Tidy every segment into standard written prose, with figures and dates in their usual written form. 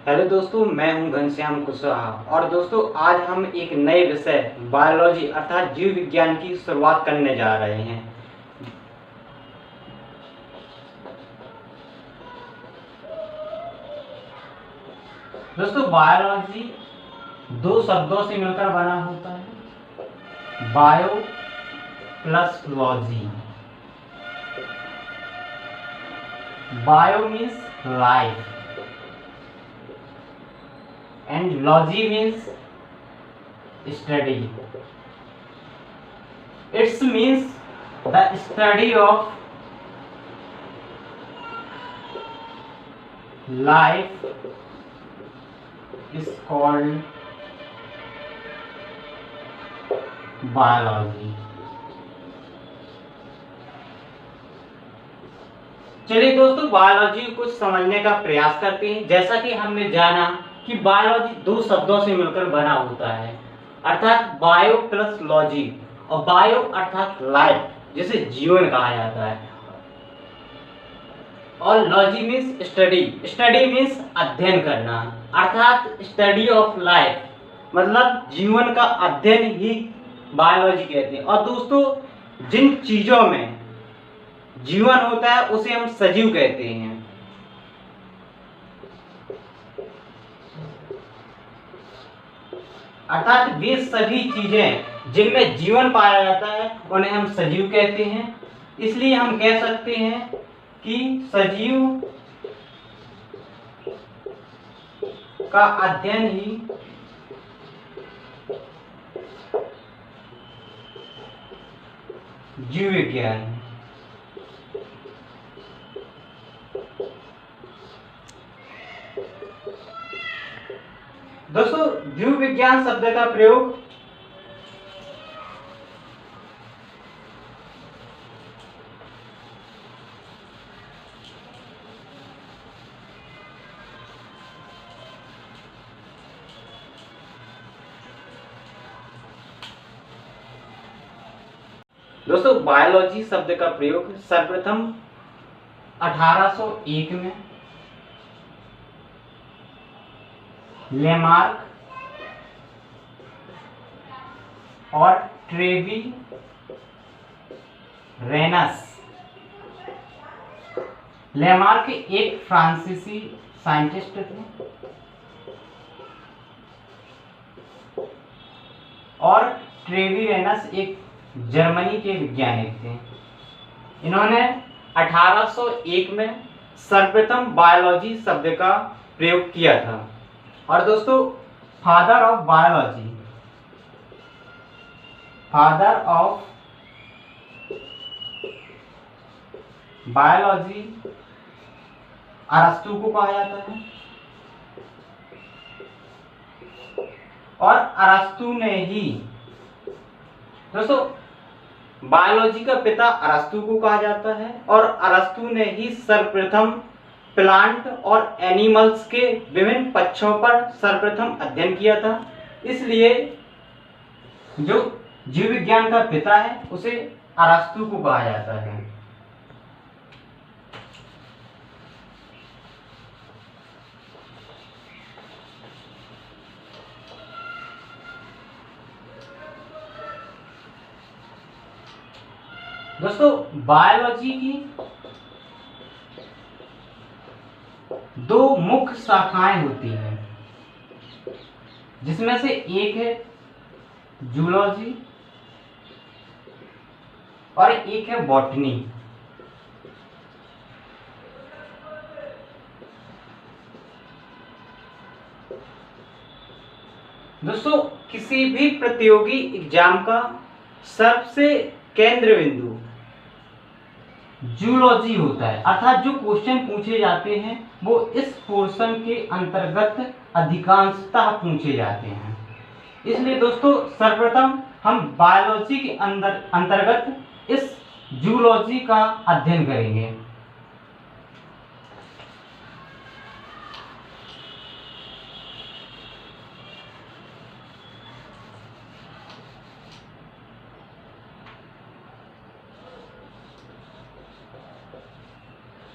Hello दोस्तों, मैं हूं घनश्याम कुशवाहा और दोस्तों आज हम एक नए विषय बायोलॉजी अर्थात जीव विज्ञान की शुरुआत करने जा रहे हैं। दोस्तों बायोलॉजी दो शब्दों से मिलकर बना होता है, bio plus logy. Bio means life and logy means study. It means the study of life is called biology. चलिए दोस्तों, बायोलॉजी को कुछ समझने का प्रयास करते हैं। जैसा कि हमने जाना कि बायोलॉजी दो शब्दों से मिलकर बना होता है, अर्थात बायो प्लस लॉजी। और बायो अर्थात लाइफ, जिसे जीवन कहा जाता है, और logy means study. Study means अध्ययन करना, अर्थात स्टडी ऑफ लाइफ, मतलब जीवन का अध्ययन ही बायोलॉजी कहते हैं। और दोस्तों, जिन चीजों में जीवन होता है उसे हम सजीव कहते हैं। अर्थात वे सभी चीजें जिनमें जीवन पाया जाता है उन्हें हम सजीव कहते हैं। इसलिए हम कह सकते हैं कि सजीव का अध्ययन ही जीव विज्ञान है। दोस्तों, जीव विज्ञान शब्द का प्रयोग दोस्तों बायोलॉजी शब्द का प्रयोग सर्वप्रथम 1801 में लेमार्क और ट्रेवी रेनस। लेमार्क एक फ्रांसीसी साइंटिस्ट थे और ट्रेवी रेनस एक जर्मनी के वैज्ञानिक थे। इन्होंने 1801 में सर्वप्रथम बायोलॉजी शब्द का प्रयोग किया था। और दोस्तों, father of biology, father of biology अरस्तु को कहा जाता है। और अरस्तु ने ही, दोस्तों बायोलॉजी का पिता अरस्तु को कहा जाता है और अरस्तु ने ही सर्वप्रथम प्लांट और एनिमल्स के विभिन्न पक्षों पर सर्वप्रथम अध्ययन किया था। इसलिए जो जीव विज्ञान का पिता है उसे अरस्तु को कहा जाता है। दोस्तों, बायोलॉजी की दो मुख्य शाखाएं होती हैं, जिसमें से एक है जूलॉजी और एक है बॉटनी। दोस्तों, किसी भी प्रतियोगी एग्जाम का सबसे केंद्र बिंदु जूलॉजी होता है, अर्थात जो क्वेश्चन पूछे जाते हैं वो इस पोर्शन के अंतर्गत अधिकांशतः पूछे जाते हैं। इसलिए दोस्तों, सर्वप्रथम हम बायोलॉजी के अंतर्गत इस जूलॉजी का अध्ययन करेंगे।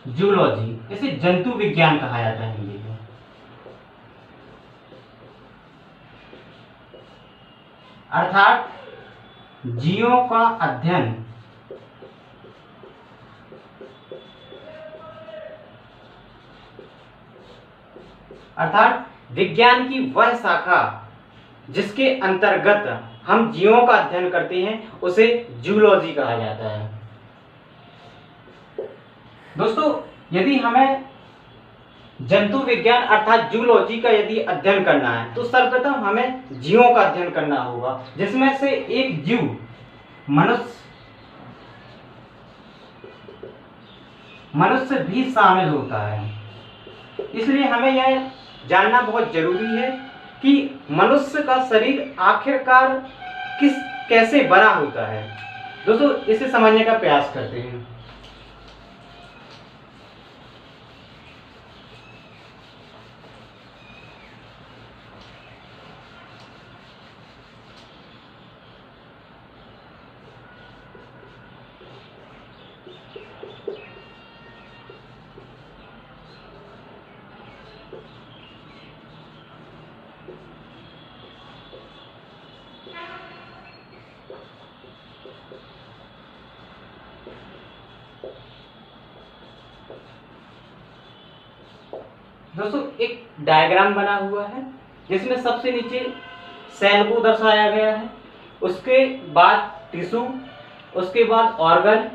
जूलॉजी, इसे जंतु विज्ञान कहा जाता है हिंदी में। अर्थात जीवों का अध्ययन अर्थात विज्ञान की वह शाखा जिसके अंतर्गत हम जीवों का अध्ययन करते हैं उसे जूलॉजी कहा जाता है। दोस्तों, यदि हमें जंतु विज्ञान अर्थात जूलॉजी का यदि अध्ययन करना है तो सर्वप्रथम हमें जीवों का अध्ययन करना होगा, जिसमें से एक जीव मनुष्य भी शामिल होता है। इसलिए हमें यह जानना बहुत जरूरी है कि मनुष्य का शरीर आखिरकार कैसे बना होता है। दोस्तों, इसे समझने का प्रयास करते हैं। दोस्तों, एक डायग्राम बना हुआ है जिसमें सबसे नीचे सेल को दर्शाया गया है, उसके बाद टिश्यू, उसके बाद ऑर्गन,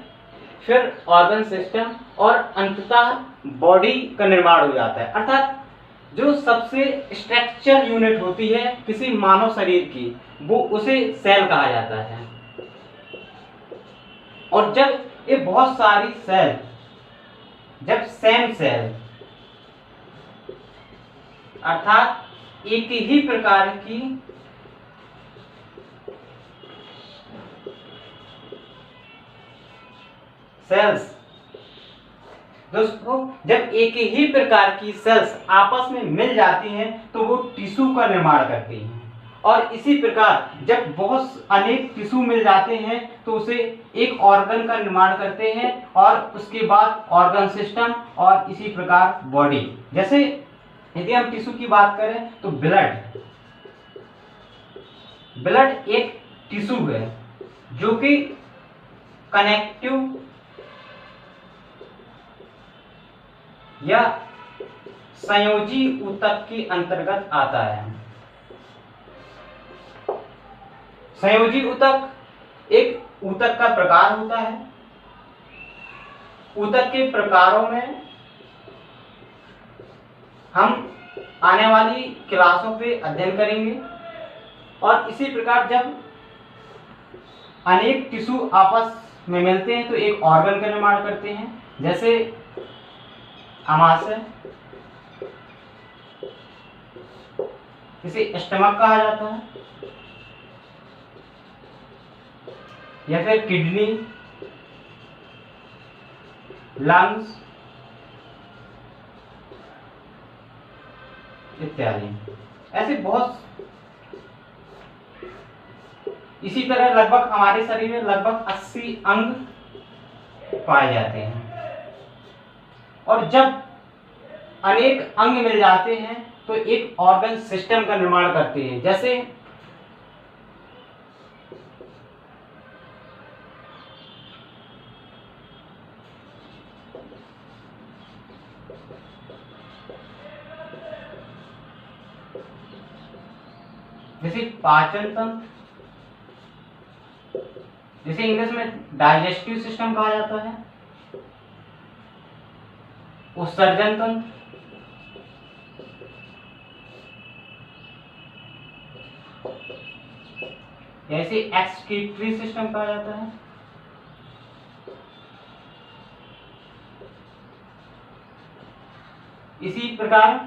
फिर ऑर्गन सिस्टम और अंततः बॉडी का निर्माण हो जाता है। अर्थात जो सबसे स्ट्रक्चर यूनिट होती है किसी मानव शरीर की, वो उसे सेल कहा जाता है। और जब ये बहुत सारी सेल, जब सेम सेल अर्थात एक ही प्रकार की सेल्स, दोस्तों जब एक ही प्रकार की सेल्स आपस में मिल जाती हैं तो वो टिश्यू का निर्माण करती हैं। और इसी प्रकार जब बहुत अनेक टिश्यू मिल जाते हैं तो उसे एक ऑर्गन का निर्माण करते हैं और उसके बाद ऑर्गन सिस्टम और इसी प्रकार बॉडी। जैसे यदि हम टिश्यू की बात करें तो ब्लड एक टिश्यू है जो कि कनेक्टिव या संयोजी ऊतक के अंतर्गत आता है। संयोजी ऊतक एक ऊतक का प्रकार होता है। ऊतक के प्रकारों में हम आने वाली क्लासों पे अध्ययन करेंगे। और इसी प्रकार जब अनेक टिश्यू आपस में मिलते हैं तो एक ऑर्गन का निर्माण करते हैं। जैसे आमाशय, इसे स्टमक कहा जाता है, या फिर किडनी, लंग्स इत्यादि। ऐसे बहुत, इसी तरह लगभग हमारे शरीर में लगभग 80 अंग पाए जाते हैं। और जब अनेक अंग मिल जाते हैं तो एक ऑर्गन सिस्टम का निर्माण करते हैं। जैसे पाचन तंत्र, जिसे इंग्लिश में डाइजेस्टिव सिस्टम कहा जाता है, उत्सर्जन तंत्र, जैसे एक्सक्रीटरी सिस्टम कहा जाता है, इसी प्रकार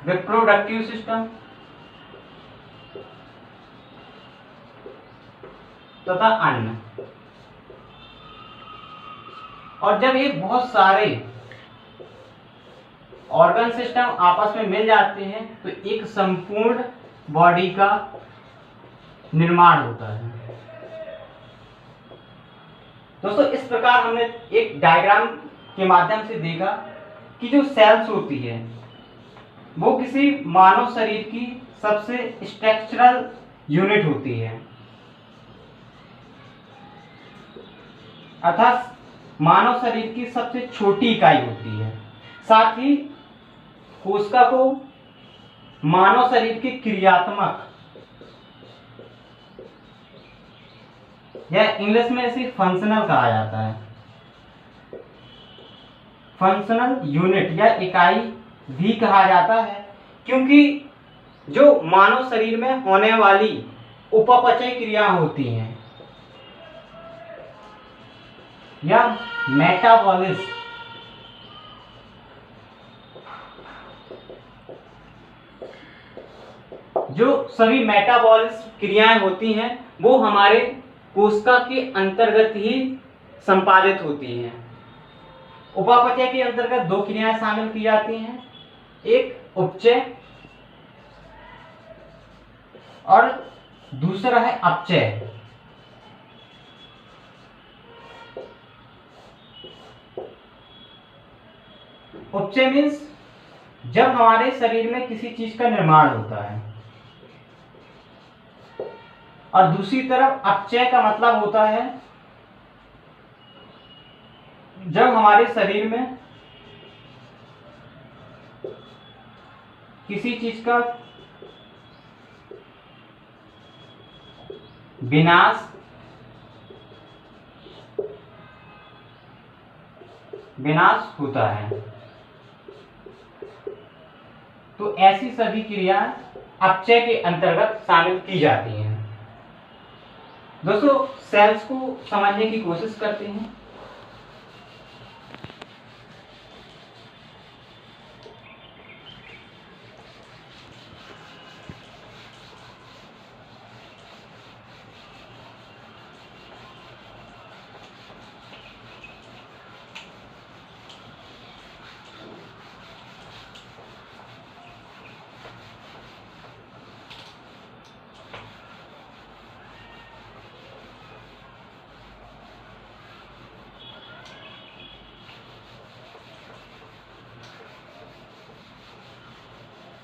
रिप्रोडक्टिव सिस्टम तथा अन्य। और जब ये बहुत सारे ऑर्गन सिस्टम आपस में मिल जाते हैं तो एक संपूर्ण बॉडी का निर्माण होता है। दोस्तों, इस प्रकार हमने एक डायग्राम के माध्यम से देखा कि जो सेल्स होती है वो किसी मानव शरीर की सबसे स्ट्रक्चरल यूनिट होती है, अर्थात मानव शरीर की सबसे छोटी इकाई होती है। साथ ही कोशिका को मानव शरीर के क्रियात्मक या इंग्लिश में इसे फंक्शनल कहा जाता है, फंक्शनल यूनिट या इकाई भी कहा जाता है, क्योंकि जो मानव शरीर में होने वाली उपापचय क्रिया होती हैं या मेटाबॉलिज्म, जो सभी मेटाबॉलिज्म क्रियाएं होती हैं वो हमारे कोशिका के अंतर्गत ही संपादित होती हैं। उपापचय के अंतर्गत दो क्रियाएं शामिल की जाती हैं, एक उपचय और दूसरा है अपचय। उपचय मीन्स जब हमारे शरीर में किसी चीज का निर्माण होता है, और दूसरी तरफ अपचय का मतलब होता है जब हमारे शरीर में किसी चीज का विनाश होता है। तो ऐसी सभी क्रिया अपचय के अंतर्गत शामिल की जाती हैं। दोस्तों सेल्स को समझने की कोशिश करते हैं।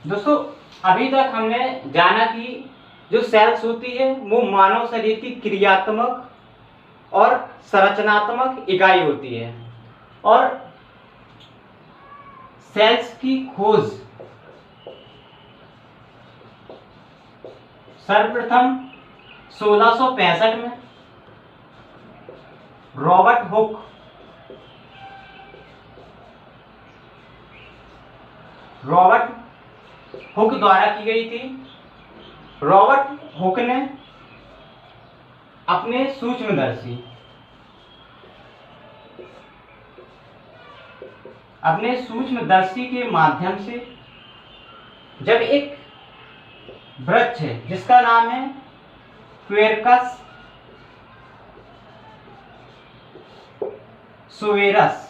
दोस्तों अभी तक हमने जाना कि जो सेल्स होती है वो मानव शरीर की क्रियात्मक और संरचनात्मक इकाई होती है, और सेल्स की खोज सर्वप्रथम 1665 में रॉबर्ट हुक द्वारा की गई थी। रॉबर्ट हुक ने अपने सूक्ष्मदर्शी के माध्यम से जब एक वृक्ष है जिसका नाम है क्वेरकस सोवेरस,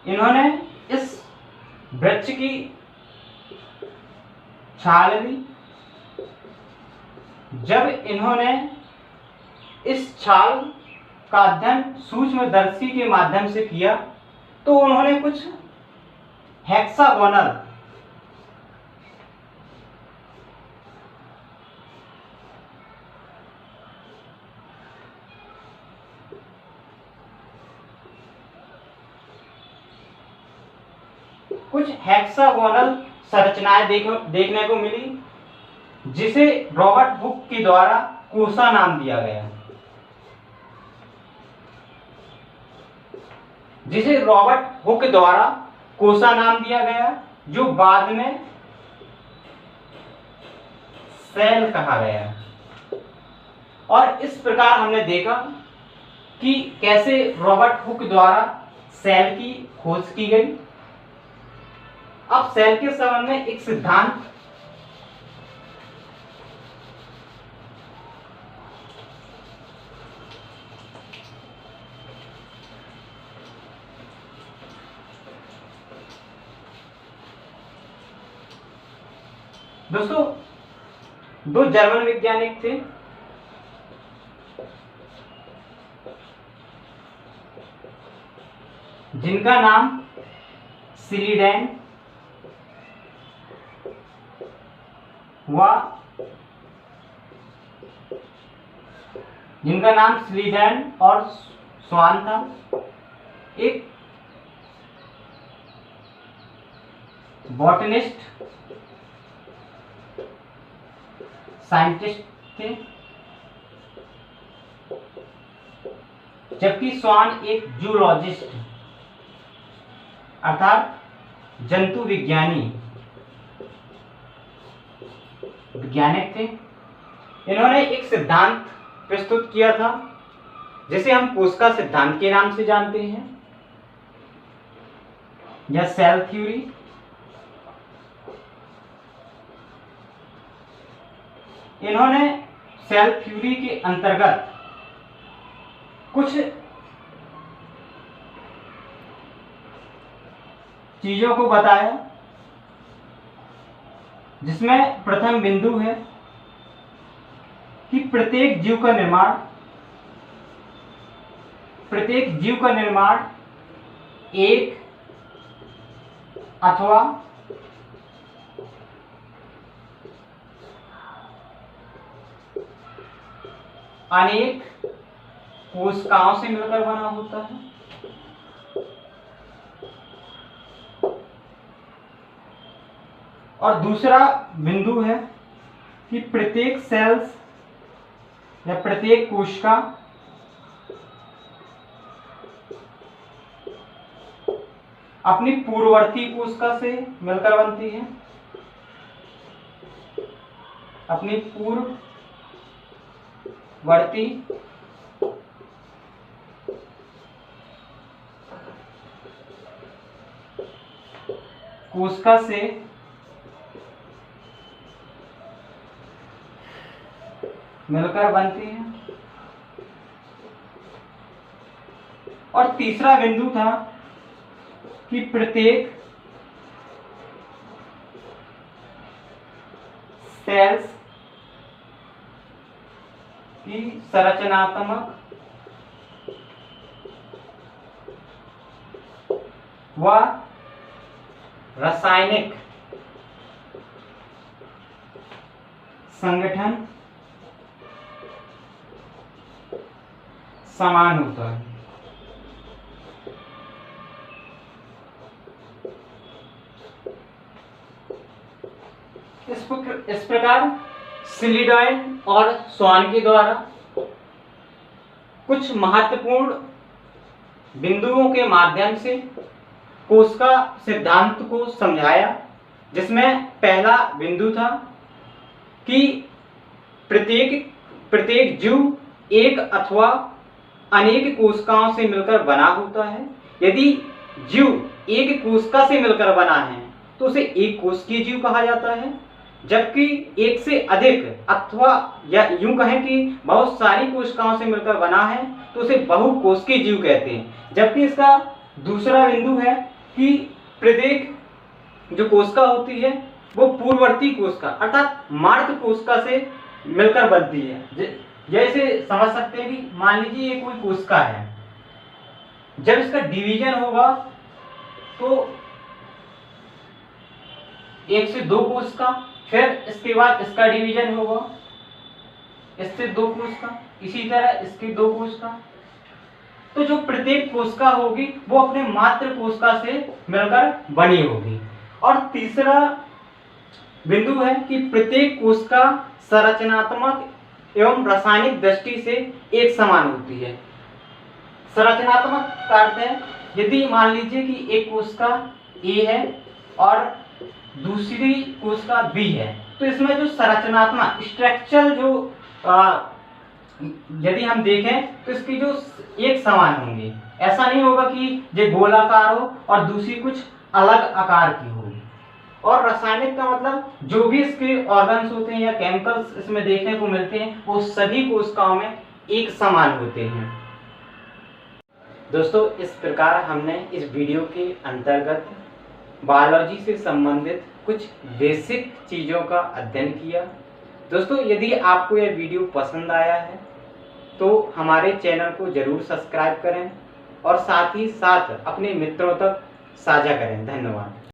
इन्होंने इस वृक्ष की छाल ली। जब इन्होंने इस छाल का अध्ययन सूक्ष्मदर्शी के माध्यम से किया तो उन्होंने कुछ हेक्सागोनल संरचनाएं देखने को मिली, जिसे रॉबर्ट हुक के द्वारा कोसा नाम दिया गया, जो बाद में सेल कहा गया। और इस प्रकार हमने देखा कि कैसे रॉबर्ट हुक द्वारा सेल की खोज की गई। अब सेल के संबंध में एक सिद्धांत दोस्तों दो जर्मन वैज्ञानिक थे जिनका नाम सिलीडेन व जिनका नाम स्लीलैंड और स्वान था, एक बॉटनिस्ट साइंटिस्ट थे, जबकि स्वान एक जूलॉजिस्ट अर्थात जंतु वैज्ञानिक थे। इन्होंने एक सिद्धांत प्रस्तुत किया था जिसे हम कोशिका सिद्धांत के नाम से जानते हैं या सेल थ्योरी। इन्होंने सेल थ्योरी के अंतर्गत कुछ चीजों को बताया, जिसमें प्रथम बिंदु है कि प्रत्येक जीव का निर्माण एक अथवा अनेक कोशिकाओं से मिलकर बना होता है। और दूसरा बिंदु है कि प्रत्येक सेल्स या प्रत्येक कोशिका अपनी पूर्ववर्ती कोशिका से मिलकर बनती है, अपनी पूर्ववर्ती कोशिका से मिलकर बनती है। और तीसरा बिंदु था कि प्रत्येक सेल्स की संरचनात्मक व रासायनिक संगठन समान होता है। इस प्रकार स्लीलैंड और स्वान के द्वारा कुछ महत्वपूर्ण बिंदुओं के माध्यम से कोशिका सिद्धांत को समझाया, जिसमें पहला बिंदु था कि प्रत्येक जीव एक अथवा अनेक कोशिकाओं से मिलकर बना होता है। यदि जीव एक कोशिका से मिलकर बना है तो उसे एक कोशिकीय जीव कहा जाता है, जबकि एक से अधिक अथवा या यूं कहें कि बहुत सारी कोशिकाओं से मिलकर बना है तो उसे बहुकोशिकीय जीव कहते हैं। जबकि इसका दूसरा बिंदु है कि प्रत्येक जो कोशिका होती है वो पूर्ववर्ती कोशिका अर्थात मार्ग कोशिका से मिलकर बनती है। जैसे समझ सकते हैं कि मान लीजिए ये कोई कोशिका है, जब इसका डिवीजन होगा तो एक से दो कोशिका, फिर इसके बाद इसका डिवीजन होगा इससे दो कोशिका, इसी तरह इसकी दो कोशिका। तो जो प्रत्येक कोशिका होगी वो अपने मातृ कोशिका से मिलकर बनी होगी। और तीसरा बिंदु है कि प्रत्येक कोशिका संरचनात्मक एवं रासायनिक दृष्टि से एक समान होती है। संरचनात्मक का अर्थ है, यदि मान लीजिए कि एक कोशिका ए है और दूसरी कोशिका बी है, तो इसमें जो संरचनात्मक स्ट्रक्चरल जो यदि हम देखें तो इसकी जो एक समान होंगी। ऐसा नहीं होगा कि ये गोलाकार हो और दूसरी कुछ अलग आकार की हो। और रासायनिक का मतलब जो भी इसके ऑर्गन्स होते हैं या केमिकल्स इसमें देखने को मिलते हैं वो सभी कोशिकाओं में एक समान होते हैं। दोस्तों, इस प्रकार हमने इस वीडियो के अंतर्गत बायोलॉजी से संबंधित कुछ बेसिक चीज़ों का अध्ययन किया। दोस्तों, यदि आपको यह वीडियो पसंद आया है तो हमारे चैनल को जरूर सब्सक्राइब करें और साथ ही साथ अपने मित्रों तक साझा करें। धन्यवाद।